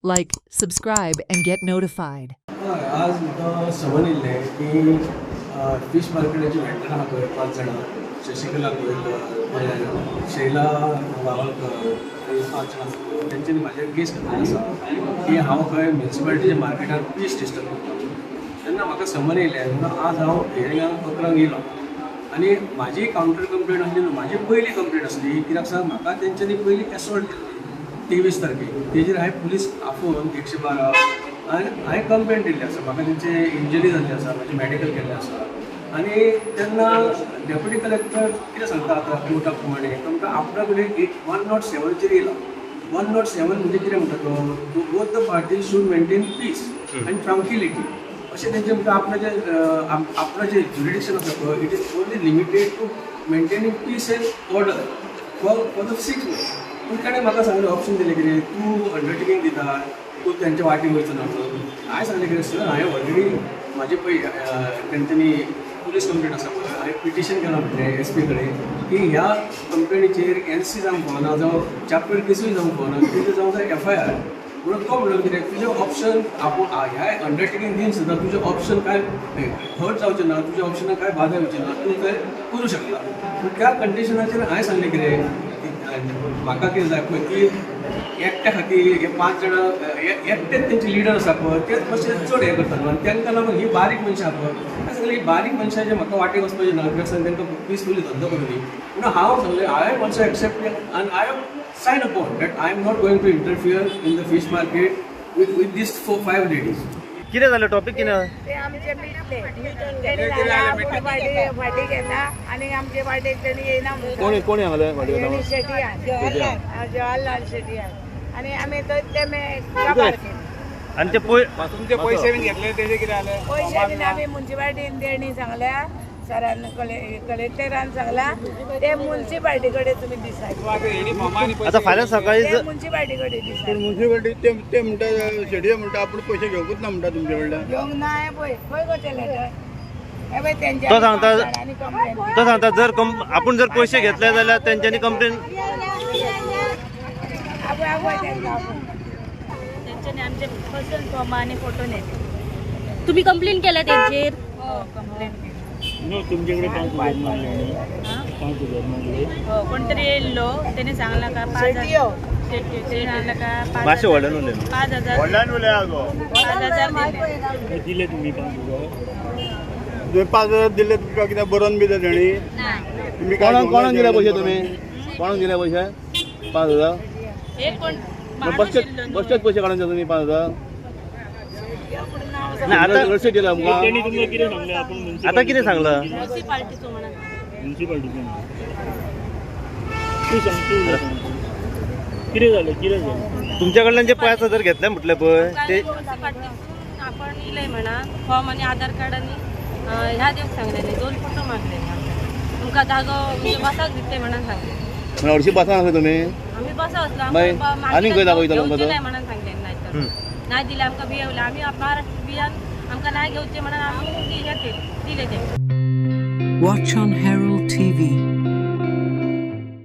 Like, subscribe, and get notified. हय आज म्हाका समन येयल्लें की फीश मार्केटाची वेंडर आहा पळय 5 जाणां शशिकला गोयल शैला वावळकर आनी 5 जाणां तेंच्यांनी म्हाजेर केस घातलेली आसा की हांव खंय म्युन्सिपालिटीच्या मार्केटान फीश डिस्टर्ब करता. तेन्ना म्हाका समन येयलें म्हणून आज हांव हियरिंगाक पत्रांक येयलो आनी म्हाजी कावंटर कंप्लेंट आसली न्हू, म्हाजी पयली कंप्लेंट आसली. कित्याक सांग, म्हाका तेंच्यांनी पयली एसॉल्ट केल्ली 23 तारखेक. तेजेर हांवें पुलीस आफोवन 112 आनी हांवें कंप्लेंट दिल्ली आसा. म्हाका तेंचे इंजरी जाल्ली आसा, म्हाजें मॅडिकल केल्लें आसा. आनी तेन्ना डेप्युटी कलेक्टर कितें सांगता आतां कोर्टा प्रमाणे तुमकां आपणा कडेन 107चेर येयला. 107 म्हणजे कितें म्हणटा तो both the parties should maintain peace आनी ट्रांक्विलिटी अशें तेंचें म्हणटा. आपणा जें ज्युरिडिक्शन आसा पळय it is only limited to maintaining peace and order for the 6 months. पूण ताणें म्हाका सांगलें ऑप्शन दिलें कितें तूं अंडरटेकींग दिता, तूं तेंच्या वाटेक वयचो ना. हांवें सांगलें कितें सर, हांवें ऑलरेडी म्हाजे पळय तेंच्यांनी पुलीस कंप्लेंट आसा पळय, हांवें पिटिशन केलां म्हटलें SP कडेन की ह्या कंप्लेनीचेर NC जावंक फावना जावं चॅप्टर केसूय जावंक फावना, तितून जावंक जाय FIR. म्हणून तो म्हणलो कितें तुजें ऑप्शन आपूण ह्या अंडरटेकींग दिवन सुद्दां तुजें ऑप्शन काय हर्ट जावचें ना, तुज्या ऑप्शनाक काय बाधा येवची ना, तूं तें करूं शकता. पूण त्या कंडिशनाचेर हांवें सांगलें कितें म्हाका कितें जाय पळय की एकट्या खातीर हे 5 जाणां एकटेच तेंचे लिडर आसा पळय तेच मातशें चड हें करतात आनी तांकां लागून ही बारीक मनशां पळय हांवें सांगलें ही बारीक मनशां जे म्हाका वाटेक वचपाचें ना, कित्याक सांग तांकां पिसफुली धंदो करूं दी. म्हणून हांव सांगलें हांवें मातसो एक्सेप्ट केला आनी हांवें sign upon that I am not going to interfere in the fish market with these 4-5 ladies. कितें जालें टॉपिक कितें? ते आमचे मिटले फाटी घेता आनी आमचे वाटेक तेणी येयना कोणी कोणी हांगले म्हणून शेटी जवाहरलाल शेटी आनी आमी ते काबार केली. आनी ते तुमचे पयशे बीन घेतले तेजे कितें जालें? पयशे बीन आमी म्युन्सिपाल्टीन तेणी सांगल्या सरान कलेक्टरान सांगला ते म्युन्सिपाल्टी कडेन तुमी डिसायड. आतां फाल्यां सकाळी म्युन्सिपाल्टी कडेन डिसायड. म्युन्सिपाल्टी ते म्हणटा शेडये म्हणटा आपूण पयशे घेवपूच ना म्हणटा तुमचे कडल्यान. घेवंक ना पळय खंय गो लेटर हे तेंच्या तो सांगता जर आपूण जर पयशे घेतले जाल्यार तेंच्यांनी कंप्लेन त्यांच्यानी आमचे पर्सनल फॉर्म आणि फोटो नेले. तुम्ही कंप्लेंट केल्या त्यांचेर? हो कंप्लेंट केली. तुमच्याकडे 5,000 मागले. 5,000 मागले. हो कोणतरी येयल्लो त्याने सांगला का 5,000 ते सांगला का मातशें व्हडल्यान उलय. 5,000 व्हडल्यान उलया गो. 5,000 दिले. दिले तुमी 5,000. जर 5,000 दिले तुमकां कितें बरोवन बी तेणी तुमी कोणाक दिले पयशे तुमी? कोणाक दिले पयशे? 5,000. एक कोण बसचेच पयशे काडून तुमी 5,000? ना आतां रसीद दिला आमकां. तेणी तुमकां कितें सांगलें आपूण आतां कितें सांगलां? म्युन्सिपाल्टीचो म्हणून म्युन्सिपाल्टीचें तूं सांग कितें जालें कितें जालें? तुमच्या कडल्यान जे 5,000 घेतले म्हटले पळय ते म्युन्सिपाल्टीतून आपण इलय म्हणा फॉर्म आणि आधार कार्ड आणि ह्या दिवस सांगलेले 2 फोटो मागले तुमकां जागो म्हणजे बसाक दिते म्हणून सांगले. म्हणजे हरशीं बसा आसले तुमी? आम्ही बसा असलो मागीर आनी खंय दाखयतलो आमकां तो? म्हणून सांगले नाही दिले आमकां बियवले आम्ही महाराष्ट्र बियान आमकां नाही घेवचे म्हणून आम्ही दिले ते. Watch on Herald TV.